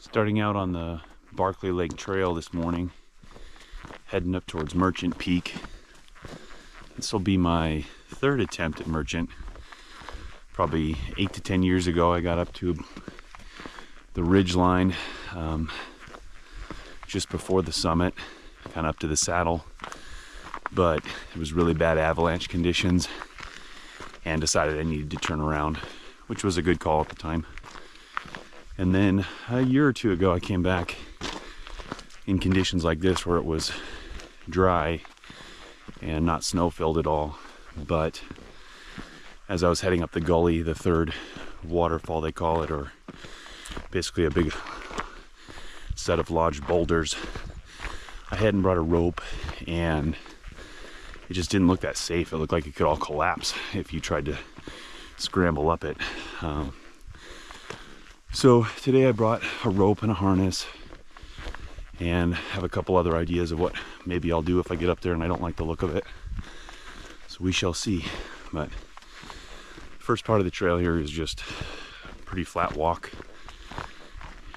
Starting out on the Barkley Lake Trail this morning, heading up towards Merchant Peak. This will be my third attempt at Merchant. Probably 8 to 10 years ago, I got up to the ridge line just before the summit, kind of up to the saddle, but it was really bad avalanche conditions and decided I needed to turn around, which was a good call at the time. And then a year or two ago, I came back in conditions like this where it was dry and not snow-filled at all. But as I was heading up the gully, the third waterfall they call it, or basically a big set of lodged boulders, I hadn't brought a rope and it just didn't look that safe. It looked like it could all collapse if you tried to scramble up it. So today I brought a rope and a harness and have a couple other ideas of what maybe I'll do if I get up there and I don't like the look of it. So we shall see. But the first part of the trail here is just a pretty flat walk,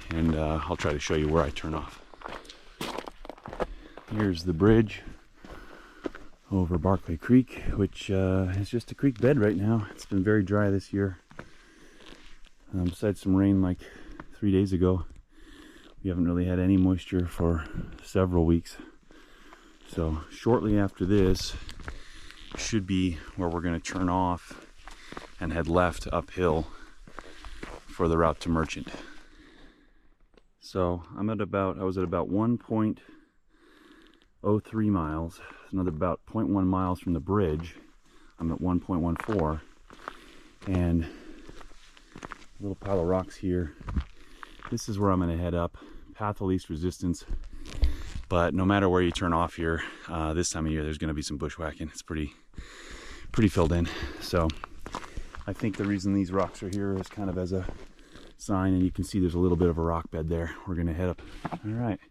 and I'll try to show you where I turn off. Here's the bridge over Barkley Creek, which is just a creek bed right now. It's been very dry this year. Besides some rain like 3 days ago, we haven't really had any moisture for several weeks. So shortly after this should be where we're going to turn off and head left uphill for the route to Merchant. So I was at about 1.03 miles. It's another about 0.1 miles from the bridge. I'm at 1.14, and a little pile of rocks here. This is where I'm going to head up, path of least resistance. But no matter where you turn off here, this time of year there's going to be some bushwhacking. It's pretty filled in. So I think the reason these rocks are here is kind of as a sign, and you can see there's a little bit of a rock bed there. We're going to head up. All right.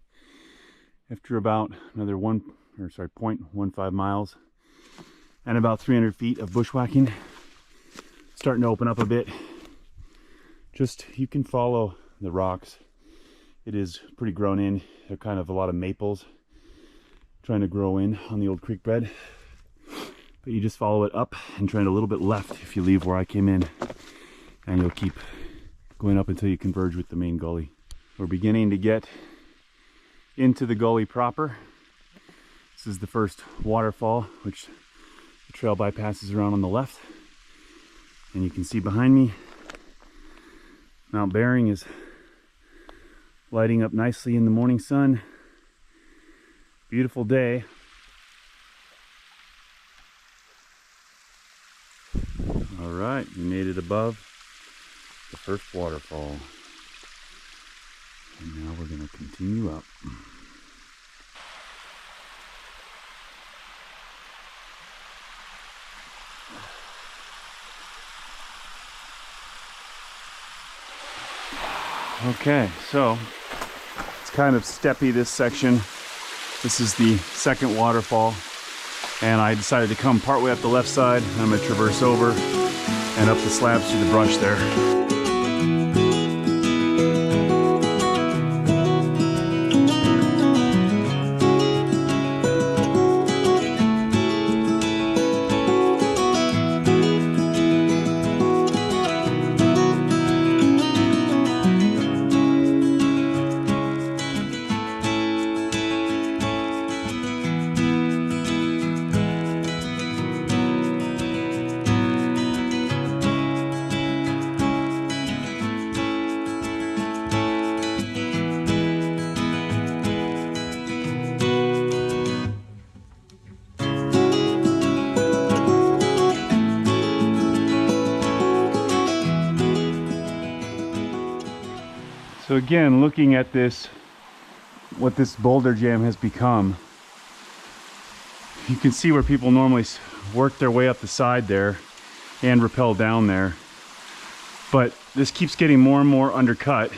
After about another 0.15 miles and about 300 feet of bushwhacking, starting to open up a bit. You can follow the rocks. It is pretty grown in. They're kind of a lot of maples trying to grow in on the old creek bed. But you just follow it up and turn a little bit left if you leave where I came in, and you'll keep going up until you converge with the main gully. We're beginning to get into the gully proper. This is the first waterfall, which the trail bypasses around on the left. And you can see behind me, Mount Bering is lighting up nicely in the morning sun. Beautiful day. All right, we made it above the first waterfall. And now we're going to continue up. Okay, so it's kind of steppy, this section. This is the second waterfall, and I decided to come partway up the left side. I'm going to traverse over and up the slabs through the brush there. So again, looking at this, what this boulder jam has become, you can see where people normally work their way up the side there and rappel down there. But this keeps getting more and more undercut.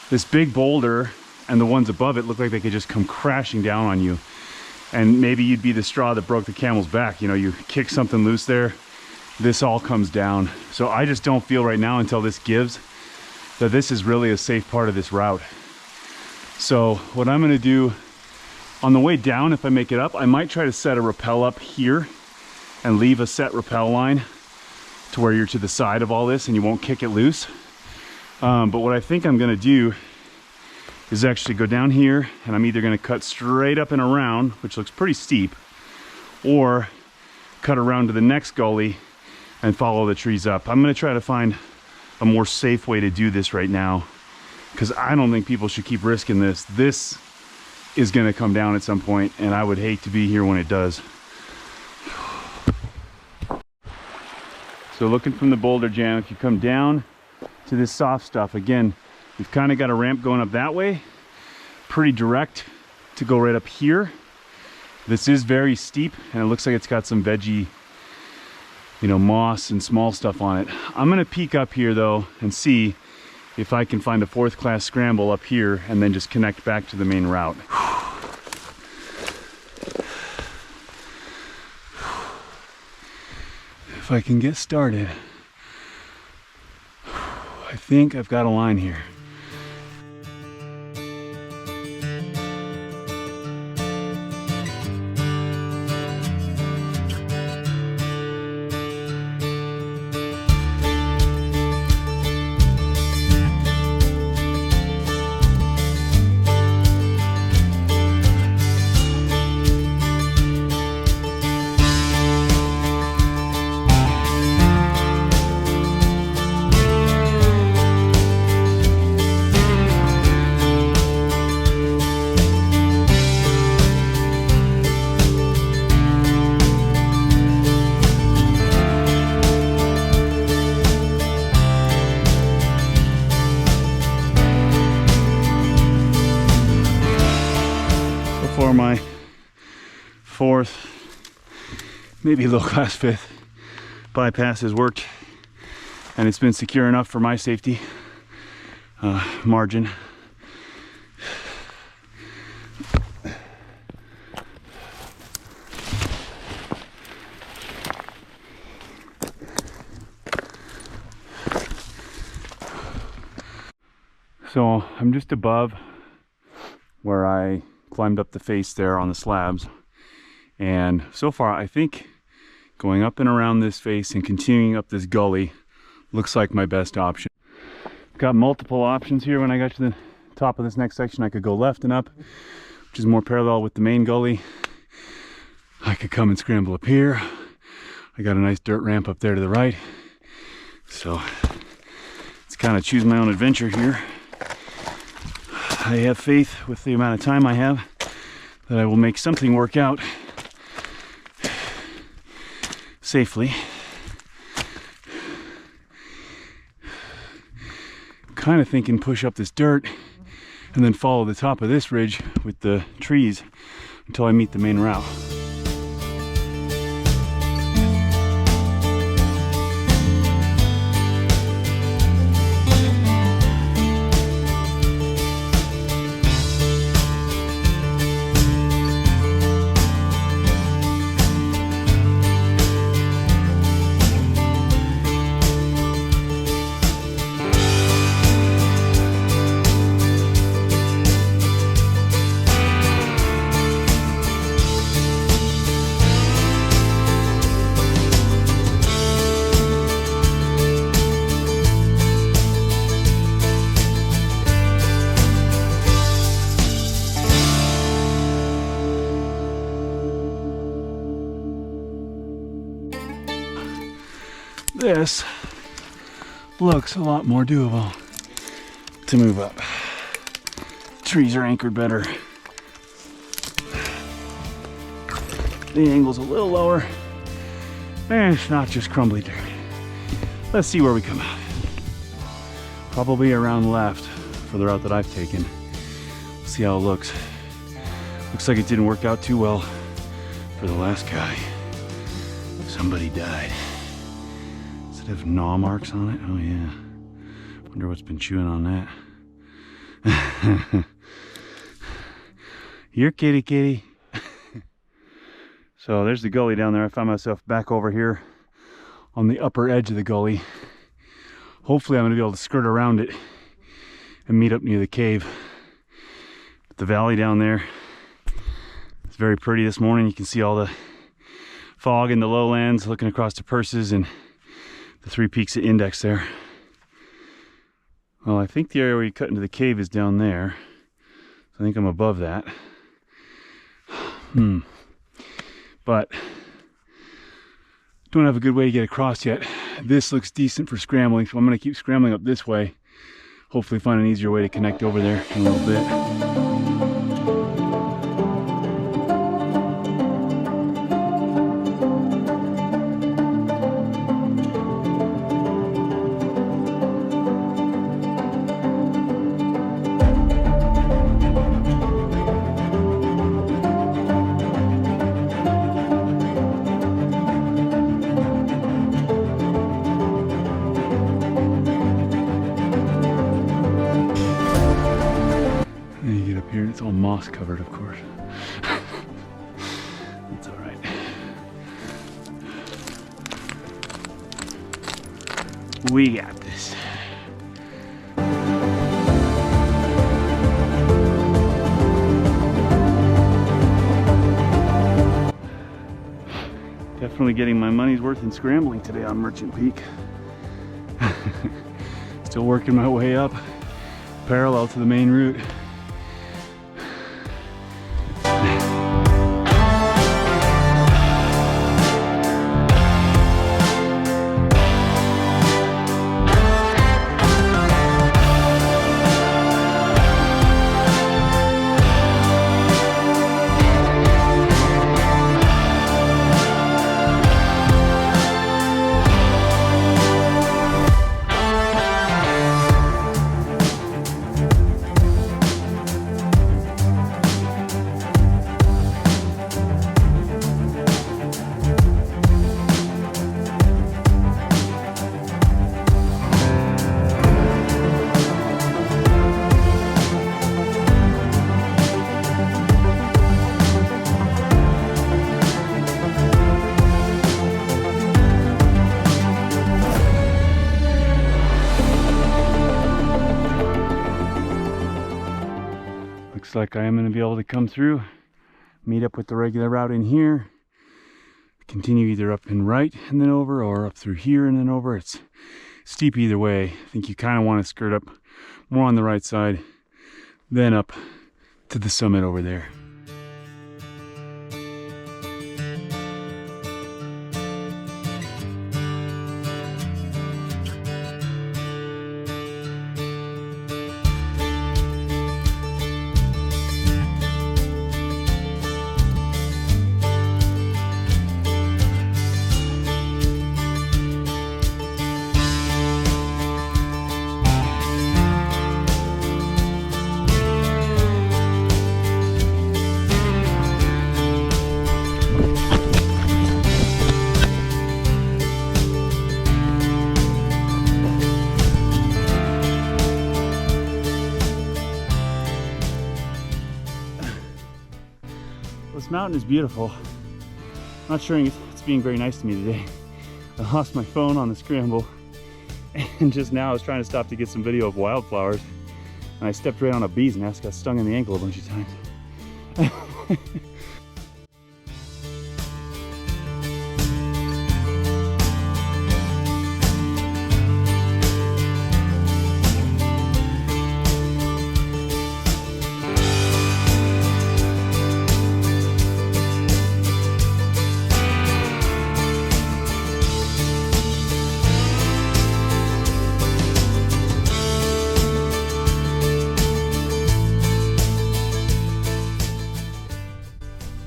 This big boulder and the ones above it look like they could just come crashing down on you. And maybe you'd be the straw that broke the camel's back. You know, you kick something loose there, this all comes down. So I just don't feel right now, until this gives, that this is really a safe part of this route. So what I'm gonna do on the way down, if I make it up, I might try to set a rappel up here and leave a set rappel line to where you're to the side of all this and you won't kick it loose. But what I think I'm gonna do is actually go down here, and I'm either gonna cut straight up and around, which looks pretty steep, or cut around to the next gully and follow the trees up. I'm gonna try to find a more safe way to do this right now, because I don't think people should keep risking this. This is gonna come down at some point, and I would hate to be here when it does. So looking from the boulder jam, if you come down to this soft stuff, again, we've kind of got a ramp going up that way, pretty direct to go right up here. This is very steep, and it looks like it's got some veggie, you know, moss and small stuff on it. I'm gonna peek up here though and see if I can find a 4th class scramble up here and then just connect back to the main route. If I can get started, I think I've got a line here. For my 4th, maybe low class 5th bypass has worked, and it's been secure enough for my safety margin. So I'm just above where I climbed up the face there on the slabs, and so far I think going up and around this face and continuing up this gully looks like my best option. Got multiple options here. When I got to the top of this next section, I could go left and up, which is more parallel with the main gully. I could come and scramble up here. I got a nice dirt ramp up there to the right, so it's kind of choose my own adventure here. I have faith with the amount of time I have that I will make something work out safely. Kind of thinking push up this dirt and then follow the top of this ridge with the trees until I meet the main route. This looks a lot more doable to move up. Trees are anchored better. The angle's a little lower, and it's not just crumbly dirt. Let's see where we come out. Probably around left for the route that I've taken. See how it looks. Looks like it didn't work out too well for the last guy. Somebody died. Does it have gnaw marks on it? Oh yeah. Wonder what's been chewing on that. Here, kitty kitty. So there's the gully down there. I found myself back over here on the upper edge of the gully. Hopefully I'm going to be able to skirt around it and meet up near the cave. the valley down there. It's very pretty this morning. You can see all the fog in the lowlands looking across the Purses and the three peaks at Index there. Well, I think the area where you cut into the cave is down there. So I think I'm above that. But don't have a good way to get across yet. This looks decent for scrambling, so I'm going to keep scrambling up this way. Hopefully find an easier way to connect over there in a little bit. Here it's all moss covered, of course. That's all right. We got this. Definitely getting my money's worth in scrambling today on Merchant Peak. Still working my way up parallel to the main route. Looks like I am going to be able to come through, meet up with the regular route in here, continue either up and right and then over, or up through here and then over. It's steep either way. I think you kind of want to skirt up more on the right side, then up to the summit over there. This mountain is beautiful. I'm not sure it's being very nice to me today. I lost my phone on the scramble, and just now I was trying to stop to get some video of wildflowers, and I stepped right on a bee's nest, got stung in the ankle a bunch of times.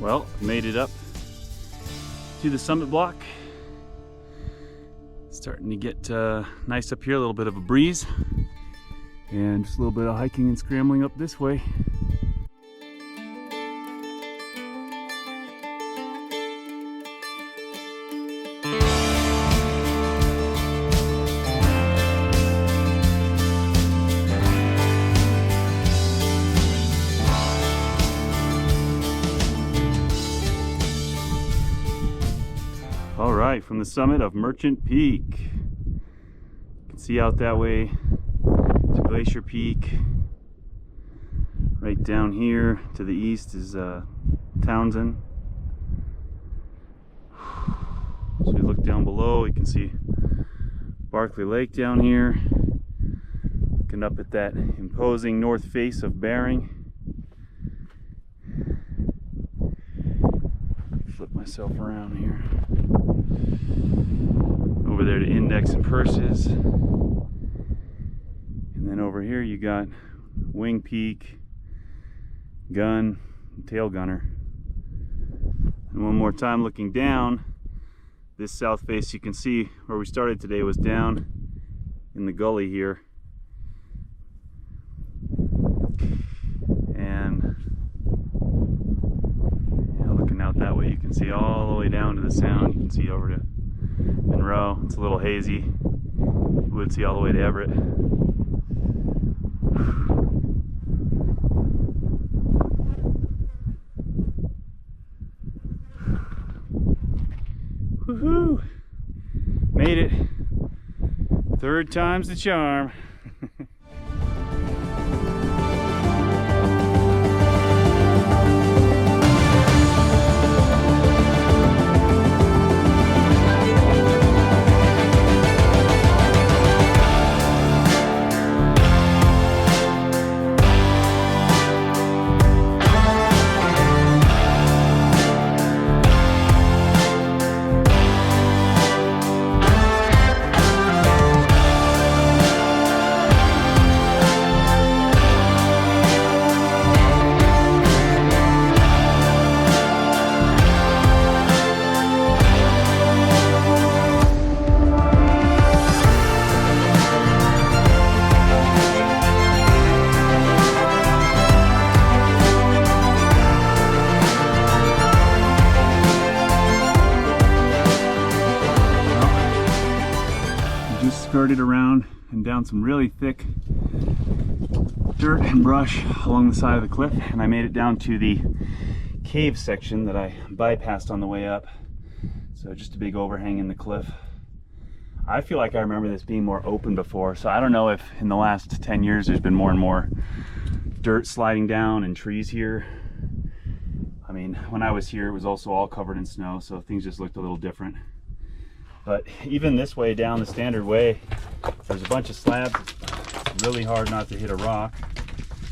Well, made it up to the summit block. Starting to get nice up here, a little bit of a breeze, and just a little bit of hiking and scrambling up this way. All right, from the summit of Merchant Peak, you can see out that way to Glacier Peak, Right down here to the east is Townsend. So you look down below, you can see Barkley Lake down here. Looking up at that imposing north face of Bering. Flip myself around here. Over there to Index and Purses. And then over here you got Wing Peak, Gun, and Tail Gunner. And one more time looking down, this south face, you can see where we started today was down in the gully here. And yeah, looking out that way, you can see all the way down to the Sound. You can see over to Monroe. It's a little hazy. You would see all the way to Everett. Woohoo! Made it. Third time's the charm. Skirted around and down some really thick dirt and brush along the side of the cliff, and I made it down to the cave section that I bypassed on the way up. So just a big overhang in the cliff. I feel like I remember this being more open before, so I don't know if in the last 10 years there's been more and more dirt sliding down and trees here. I mean, when I was here it was also all covered in snow, so things just looked a little different. But even this way down the standard way, there's a bunch of slabs. It's really hard not to hit a rock.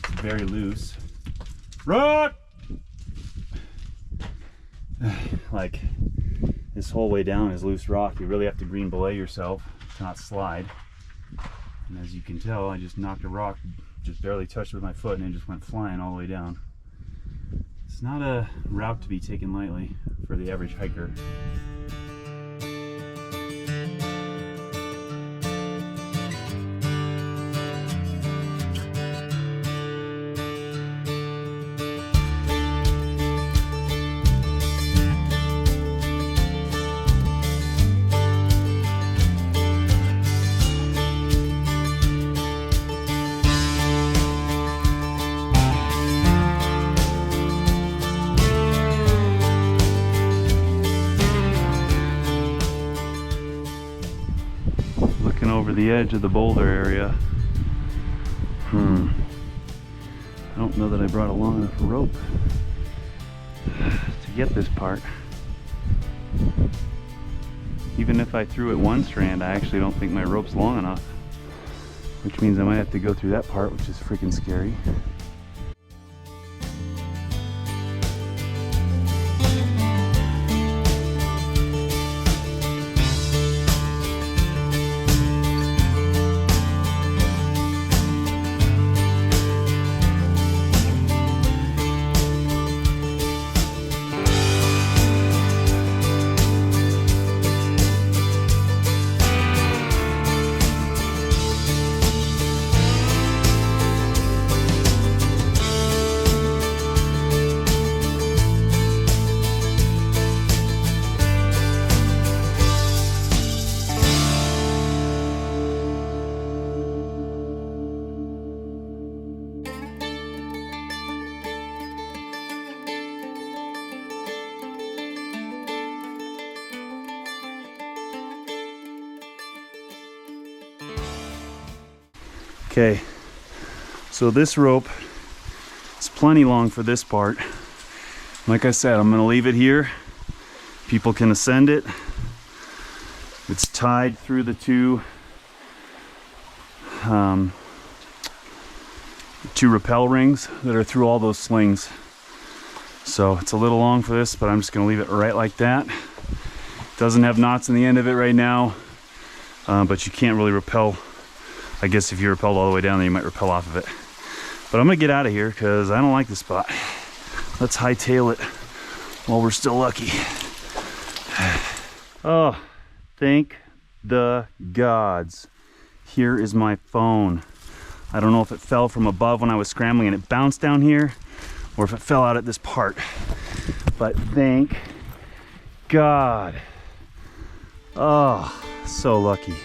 It's very loose. Rock! Like, this whole way down is loose rock. You really have to green belay yourself to not slide. And as you can tell, I just knocked a rock, just barely touched it with my foot, and it just went flying all the way down. It's not a route to be taken lightly for the average hiker. Over the edge of the boulder area. I don't know that I brought a long enough rope to get this part. Even if I threw it one strand, I actually don't think my rope's long enough, which means I might have to go through that part, which is freaking scary. Okay, so this rope is plenty long for this part. Like I said, I'm gonna leave it here. People can ascend it. It's tied through the two rappel rings that are through all those slings. So it's a little long for this, but I'm just gonna leave it right like that. Doesn't have knots in the end of it right now, but you can't really rappel. I guess if you rappelled all the way down there, you might rappel off of it. But I'm gonna get out of here because I don't like this spot. Let's hightail it while we're still lucky. Oh, thank the gods. Here is my phone. I don't know if it fell from above when I was scrambling and it bounced down here, or if it fell out at this part. But thank God. Oh, so lucky.